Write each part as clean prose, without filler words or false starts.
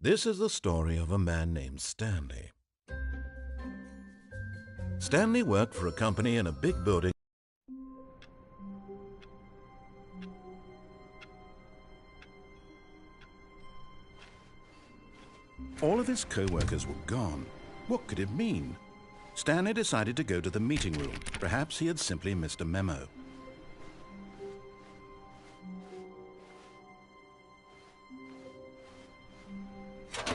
This is the story of a man named Stanley. Stanley worked for a company in a big building. All of his co-workers were gone. What could it mean? Stanley decided to go to the meeting room. Perhaps he had simply missed a memo.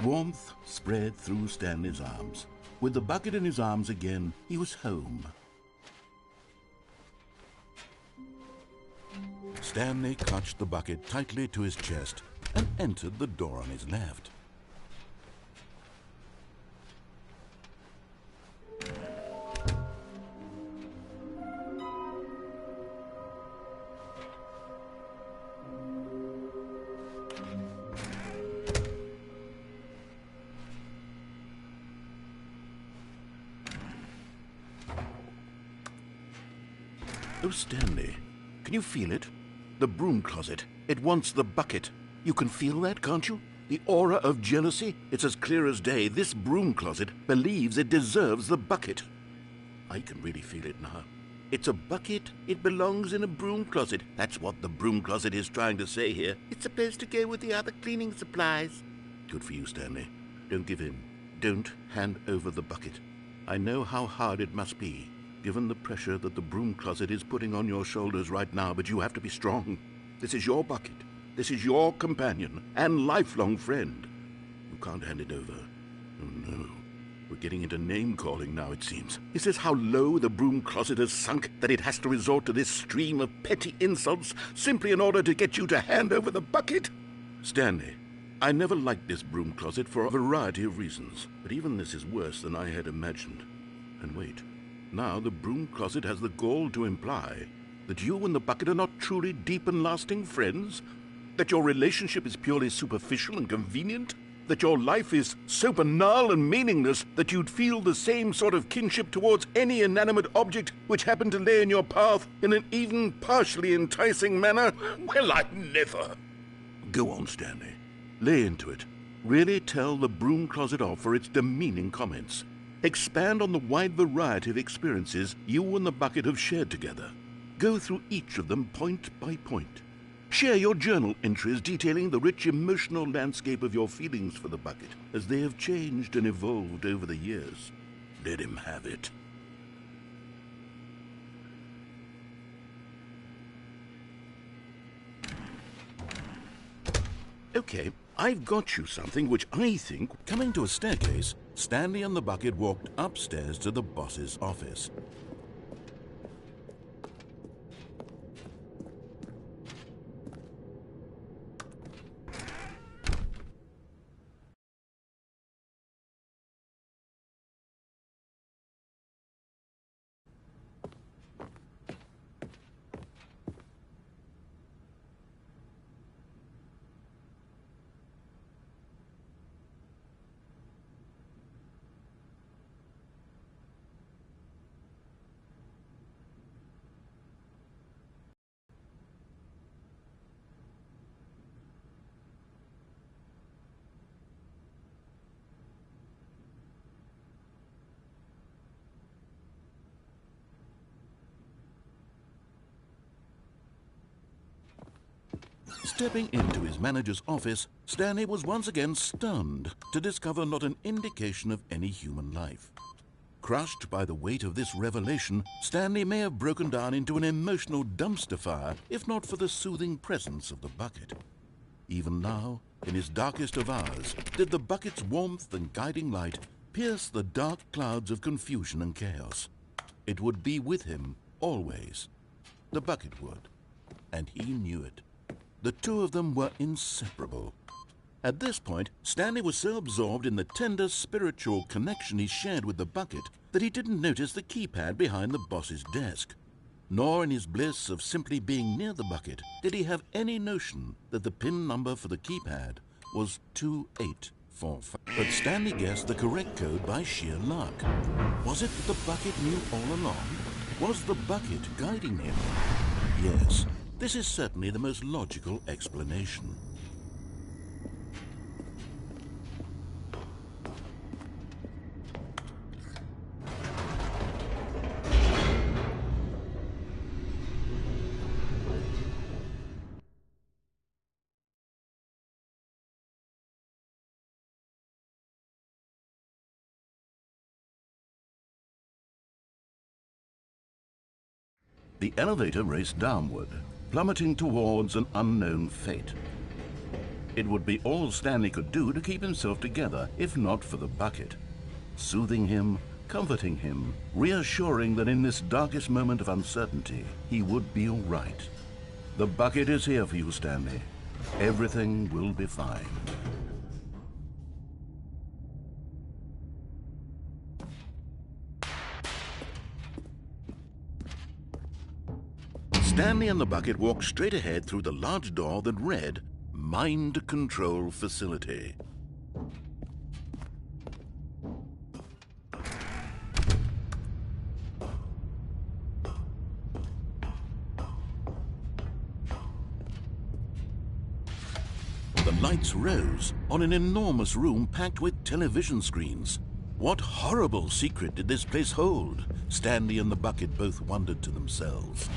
Warmth spread through Stanley's arms. With the bucket in his arms again, he was home. Stanley clutched the bucket tightly to his chest and entered the door on his left. Oh, Stanley, can you feel it? The broom closet. It wants the bucket. You can feel that, can't you? The aura of jealousy? It's as clear as day. This broom closet believes it deserves the bucket. I can really feel it now. It's a bucket. It belongs in a broom closet. That's what the broom closet is trying to say here. It's supposed to go with the other cleaning supplies. Good for you, Stanley. Don't give in. Don't hand over the bucket. I know how hard it must be, given the pressure that the broom closet is putting on your shoulders right now, but you have to be strong. This is your bucket. This is your companion and lifelong friend. You can't hand it over. Oh, no. We're getting into name-calling now, it seems. Is this how low the broom closet has sunk, that it has to resort to this stream of petty insults simply in order to get you to hand over the bucket? Stanley, I never liked this broom closet for a variety of reasons, but even this is worse than I had imagined. And wait. Now the broom closet has the gall to imply that you and the bucket are not truly deep and lasting friends, that your relationship is purely superficial and convenient, that your life is so banal and meaningless that you'd feel the same sort of kinship towards any inanimate object which happened to lay in your path in an even partially enticing manner. Well, I never. Go on, Stanley. Lay into it. Really tell the broom closet off for its demeaning comments. Expand on the wide variety of experiences you and the bucket have shared together. Go through each of them point by point. Share your journal entries detailing the rich emotional landscape of your feelings for the bucket as they have changed and evolved over the years. Let him have it. Okay, I've got you something which I think... Coming to a staircase, Stanley and the bucket walked upstairs to the boss's office. Stepping into his manager's office, Stanley was once again stunned to discover not an indication of any human life. Crushed by the weight of this revelation, Stanley may have broken down into an emotional dumpster fire if not for the soothing presence of the bucket. Even now, in his darkest of hours, did the bucket's warmth and guiding light pierce the dark clouds of confusion and chaos. It would be with him always. The bucket would, and he knew it. The two of them were inseparable. At this point, Stanley was so absorbed in the tender spiritual connection he shared with the bucket that he didn't notice the keypad behind the boss's desk. Nor in his bliss of simply being near the bucket did he have any notion that the PIN number for the keypad was 2845. But Stanley guessed the correct code by sheer luck. Was it that the bucket knew all along? Was the bucket guiding him? Yes. This is certainly the most logical explanation. The elevator raced downward, plummeting towards an unknown fate. It would be all Stanley could do to keep himself together, if not for the bucket. Soothing him, comforting him, reassuring that in this darkest moment of uncertainty, he would be all right. The bucket is here for you, Stanley. Everything will be fine. Stanley and the bucket walked straight ahead through the large door that read, Mind Control Facility. The lights rose on an enormous room packed with television screens. What horrible secret did this place hold? Stanley and the bucket both wondered to themselves.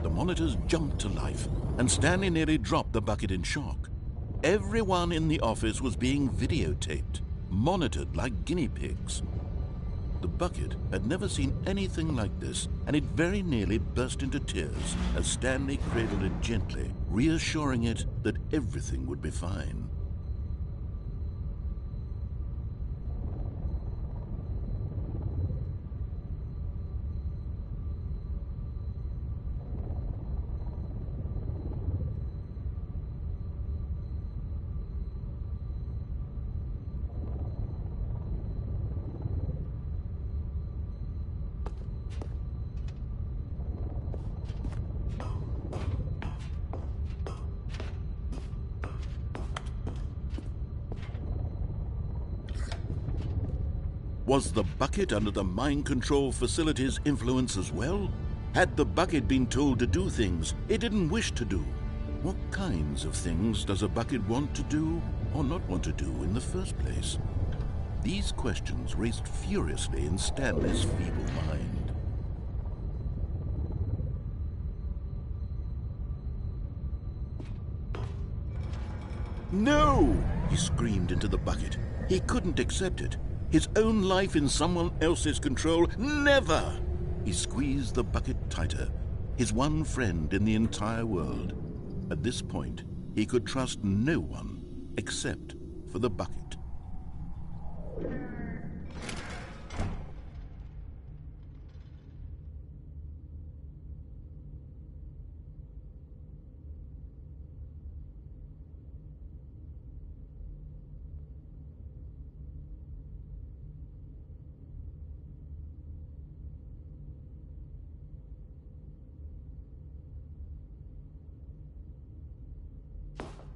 The monitors jumped to life, and Stanley nearly dropped the bucket in shock. Everyone in the office was being videotaped, monitored like guinea pigs. The bucket had never seen anything like this, and it very nearly burst into tears as Stanley cradled it gently, reassuring it that everything would be fine. Was the bucket under the mind control facility's influence as well? Had the bucket been told to do things it didn't wish to do? What kinds of things does a bucket want to do or not want to do in the first place? These questions raced furiously in Stanley's feeble mind. No! He screamed into the bucket. He couldn't accept it. His own life in someone else's control, never! He squeezed the bucket tighter, his one friend in the entire world. At this point, he could trust no one except for the bucket.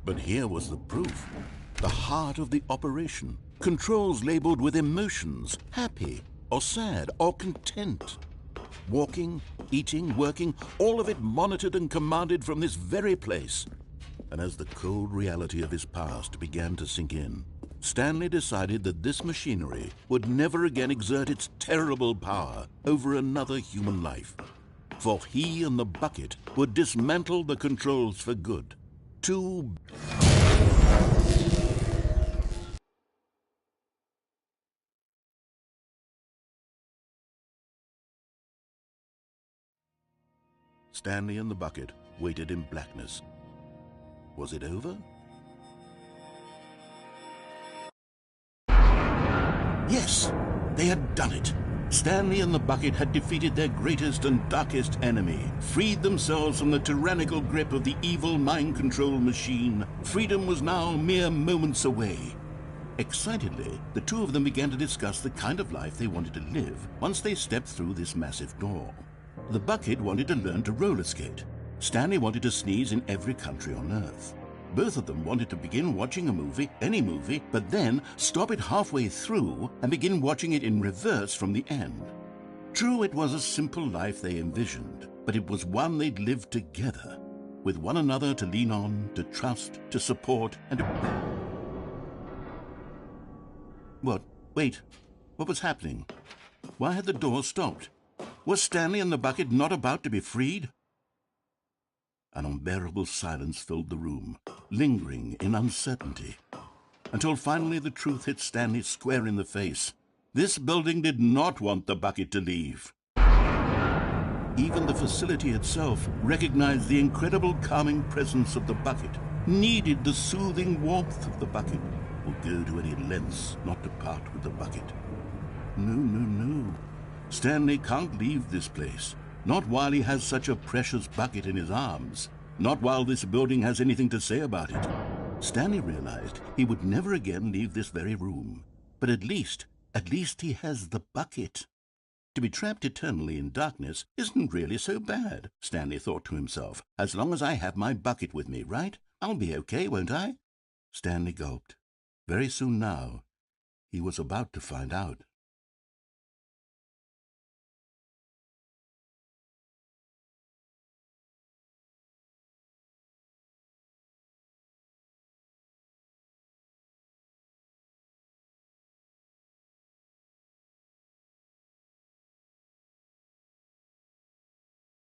But here was the proof. The heart of the operation. Controls labeled with emotions, happy or sad or content. Walking, eating, working, all of it monitored and commanded from this very place. And as the cold reality of his past began to sink in, Stanley decided that this machinery would never again exert its terrible power over another human life. For he and the bucket would dismantle the controls for good. Stanley and the bucket waited in blackness. Was it over? Yes, they had done it. Stanley and the bucket had defeated their greatest and darkest enemy, freed themselves from the tyrannical grip of the evil mind control machine. Freedom was now mere moments away. Excitedly, the two of them began to discuss the kind of life they wanted to live once they stepped through this massive door. The bucket wanted to learn to roller skate. Stanley wanted to sneeze in every country on Earth. Both of them wanted to begin watching a movie, any movie, but then stop it halfway through and begin watching it in reverse from the end. True, it was a simple life they envisioned, but it was one they'd lived together, with one another to lean on, to trust, to support, and to... What? Wait. What was happening? Why had the door stopped? Was Stanley and the bucket not about to be freed? An unbearable silence filled the room, lingering in uncertainty, until finally the truth hit Stanley square in the face. This building did not want the bucket to leave. Even the facility itself recognized the incredible calming presence of the bucket, needed the soothing warmth of the bucket, would go to any lengths not to part with the bucket. No, no, no. Stanley can't leave this place. Not while he has such a precious bucket in his arms. Not while this building has anything to say about it. Stanley realized he would never again leave this very room. But at least he has the bucket. To be trapped eternally in darkness isn't really so bad, Stanley thought to himself. As long as I have my bucket with me, right? I'll be okay, won't I? Stanley gulped. Very soon now, he was about to find out.